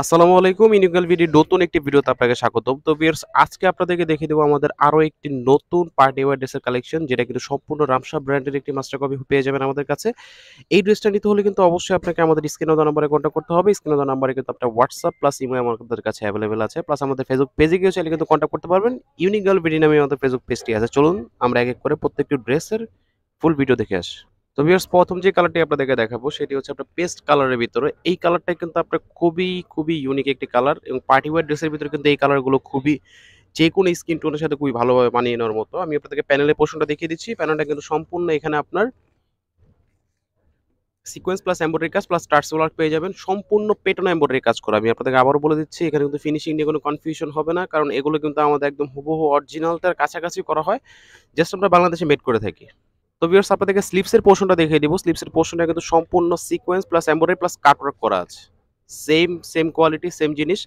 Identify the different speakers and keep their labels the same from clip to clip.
Speaker 1: আসসালামু আলাইকুম। ইউনিক ভিডিওর নতুন একটি ভিডিওতে আপনাকে স্বাগতম। তো ভিউয়ার্স, আজকে আপনাদেরকে দেখিয়ে দেবো আমাদের আরো একটি নতুন পার্টি ওয়্যার ড্রেসের কালেকশন, যেটা কিন্তু সম্পূর্ণ রামসা ব্র্যান্ডের একটি মাস্টার কপি পেয়ে যাবেন আমাদের কাছে। এই ড্রেসটা নিতে হলে কিন্তু অবশ্যই আপনাকে আমাদের স্ক্রিনে দেওয়া নাম্বারে কন্ট্যাক্ট করতে হবে। স্ক্রিনে দেওয়া নাম্বারে কিন্তু আপনার WhatsApp প্লাস ইমো আমাদের কাছে অ্যাভেলেবল আছে। প্লাস আমাদের ফেসবুক পেজে গিয়েও চাইলে কিন্তু কন্ট্যাক্ট করতে পারবেন। ইউনিক ভিডিও নামে আমাদের ফেসবুক পেজটি আছে। চলুন আমরা এক এক করে প্রত্যেকটি ড্রেসের ফুল ভিডিও দেখে আসি। তো ভিউয়ার্স, প্রথম যে কালারটি আপনাদেরকে দেখাবো সেটি হচ্ছে আপনার পেস্ট কালারের ভিতরে। এই কালারটা কিন্তু আপনার খুবই ইউনিক একটি কালার, এবং পার্টি ওয়্যার ড্রেসের ভিতরে কিন্তু এই কালারগুলো খুবই যেকোনো স্কিন টোনের সাথে খুবই ভালোভাবে মানিয়ে নেওয়ার মতো। আমি আপনাদেরকে প্যানেলের পোর্শনটা দেখিয়ে দিচ্ছি। প্যানেলটা কিন্তু সম্পূর্ণ এখানে আপনার সিকোয়েন্স প্লাস এমব্রয়ডারি কাজ প্লাস টার্সেল ওয়ার্ক পেয়ে যাবেন। সম্পূর্ণ পেটানো এমব্রয়ডারি কাজ করা। আমি আপনাদেরকে আবারও বলে দিচ্ছি, এখানে কিন্তু ফিনিশিং নিয়ে কোনো কনফিউশন হবে না, কারণ এগুলো কিন্তু আমাদের একদম হুবহু অরিজিনালটার কাছাকাছি করা হয়। জাস্ট আমরা বাংলাদেশে মেড করে থাকি। তো ভিউয়ার্স, আপনাদেরকে স্লিপসের পোর্শনটা দেখিয়ে দিব। স্লিপসের পোর্শনটা কিন্তু সম্পূর্ণ sequence plus embroidery plus cutwork করা আছে। সেম কোয়ালিটি, সেম জিনিস।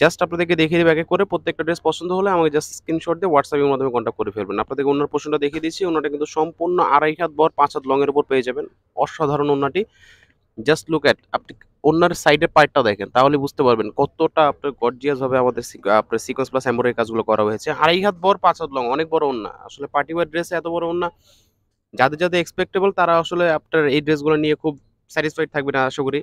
Speaker 1: জাস্ট আপনাদেরকে দেখিয়ে দেব এক এক করে। প্রত্যেকটা ড্রেস পছন্দ হলে আমাকে জাস্ট স্ক্রিনশট দিয়ে WhatsApp এর মাধ্যমে কন্টাক্ট করে ফেলবেন। আপনাদেরকে ওনার পোর্শনটা দেখিয়ে দিচ্ছি। ওনাটা কিন্তু সম্পূর্ণ 2.5 হাত বহর 5 হাত লং এর উপর পেয়ে যাবেন। অসাধারণ ওন্নাটি। জাস্ট লুক এট, আপনি ওন্নার সাইডের পার্টটা দেখেন, তাহলে বুঝতে পারবেন কতটা আপনার গর্জিয়াস ভাবে আমাদের আপনার সিকোয়েন্স প্লাস এমব্রয়ডারি কাজগুলো করা হয়েছে। 2.5 হাত বহর 5 হাত লং, অনেক বড় ওন্না। আসলে পার্টি ওয়্যার ড্রেসে এত বড় ওন্না যাদের এক্সপেক্টেবল, তারা আসলে আপনার এই ড্রেসগুলো নিয়ে খুব স্যাটিসফাইড থাকবে না আশা করি।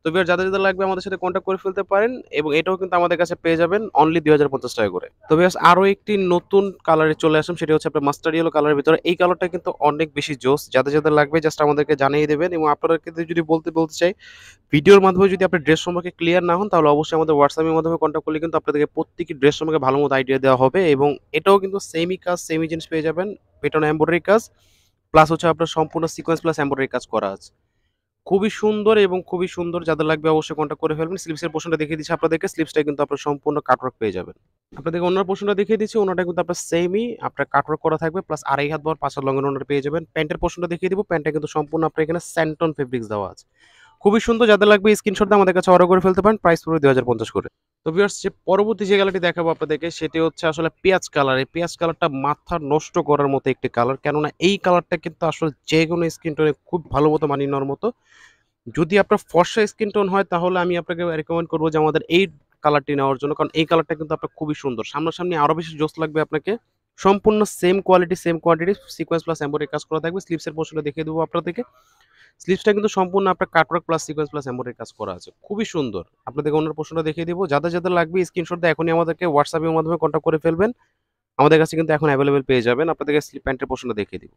Speaker 1: তো ভিউয়ার, যাদের লাগবে আমাদের সাথে কন্ট্যাক্ট করে ফেলতে পারেন, এবং এটাও কিন্তু আমাদের কাছে পেয়ে যাবেন অনলি 2050 টাকা করে। তো ভিউয়ার্স, আরো একটি নতুন কালারে চলে আসলাম, সেটা হচ্ছে আপনার মাস্টার্ড ইয়েলো কালারের ভিতরে। এই কালারটা কিন্তু অনেক বেশি জোস। যাদের লাগবে জাস্ট আমাদেরকে জানিয়ে দেবেন, এবং আপনারা কিন্তু যদি বলতে চাই, ভিডিওর মাধ্যমে যদি আপনার ড্রেস সম্পর্কে ক্লিয়ার না হন, তাহলে অবশ্যই আমাদের WhatsApp এর মাধ্যমে কন্ট্যাক্ট করলে কিন্তু আপনাদেরকে প্রত্যেকটি ড্রেস সম্পর্কে ভালো মতো আইডিয়া দেওয়া হবে। এবং এটাও কিন্তু সেমই কাজ, সেমই জিনিস পেয়ে যাবেন। পেটানো এমব্রয়ডারি কাজ প্লাস হচ্ছে আপনার সম্পূর্ণ সিকোয়েন্স প্লাস এমব্রয়ডারি কাজ করা আছে। খুবই সুন্দর এবং খুবই সুন্দর। যাদের লাগবে অবশ্যই কন্ট্যাক্ট করে ফেলবেন। স্লিপসের পোর্শনটা দেখিয়ে দিচ্ছি আপনাদেরকে। স্লিপসটা কিন্তু আপনার সম্পূর্ণ কাটওয়ার্ক পেয়ে যাবেন। আপনাদেরকে ওনার পোর্শনটা দেখিয়ে দিচ্ছি। ওনাটা কিন্তু আপনার সেমই আপনার কাটওয়ার্ক করা থাকবে, প্লাস 2.5 হাত বহর 5 হাত লং এর ওনাটা পেয়ে যাবেন। প্যান্টের পোর্শনটা দেখিয়ে দিব। প্যান্টটা কিন্তু সম্পূর্ণ আপনার এখানে স্যান্টন ফেব্রিক্স দেওয়া আছে। খুবই সুন্দর। যাদের লাগবে স্ক্রিনশট দিয়ে আমাদের কাছে অর্ডার করে ফেলতে পারেন। প্রাইস পড়বে 2050 করে। তো ভিউয়ার্স, যে পরবর্তী যে কালারটি দেখাবো আপনাদেরকে সেটি হচ্ছে আসলে পেঁয়াজ কালার। এই পেঁয়াজ কালারটা মাথা নষ্ট করার মতো একটি কালার, কেননা এই কালারটা কিন্তু আসলে যেকোনো স্কিন টোনে খুব ভালো মতো মানিয়ে নেওয়ার মতো। যদি আপনার ফর্সা স্কিন টোন হয়, তাহলে আমি আপনাকে রেকমেন্ড করব যে আমাদের এই কালারটি নেওয়ার জন্য, কারণ এই কালারটা কিন্তু আপনার খুবই সুন্দর। সামনাসামনি আরো বেশি জোস লাগবে আপনাকে। সম্পূর্ণ same quality, same quantity, sequence plus embroidery কাজ করা থাকবে। স্লিপসের পোর্শনটা দেখিয়ে দেবো আপনাদেরকে। স্লিপসটা কিন্তু সম্পূর্ণ আপনার cutwork plus sequence plus embroidery কাজ করা আছে। খুবই সুন্দর। আপনাদেরকে ওনার পোর্শনটা দেখিয়ে দিব। যাদের লাগবে স্ক্রিনশট দিয়ে এখনই আমাদেরকে WhatsApp এর মাধ্যমে কন্ট্যাক্ট করে ফেলবেন। আমাদের কাছে কিন্তু এখন অ্যাভেলেবল পেয়ে যাবেন। আপনাদেরকে প্যান্টের পোর্শনটা দেখিয়ে দিব।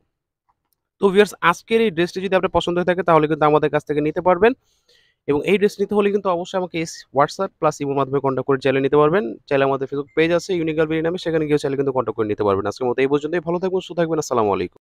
Speaker 1: তো ভিউয়ার্স, আজকের এই ড্রেসটি যদি আপনার পছন্দ হয়ে থাকে, তাহলে কিন্তু আমাদের কাছ থেকে নিতে পারবেন। এবং এই ড্রেস নিতে হলে কিন্তু অবশ্যই আমাকে WhatsApp প্লাস ইমোর মাধ্যমে কন্ট্যাক্ট করে চাইলে নিতে পারবেন। চাইলে আমাদের ফেসবুক পেজ আছে ইউনিক নামে, সেখানে গিয়ে চাইলে কিন্তু কন্ট্যাক্ট করে নিতে পারবেন। আজকের মতো এই পর্যন্তই। ভালো থাকবেন, সুস্থ থাকবেন। আসসালামু আলাইকুম।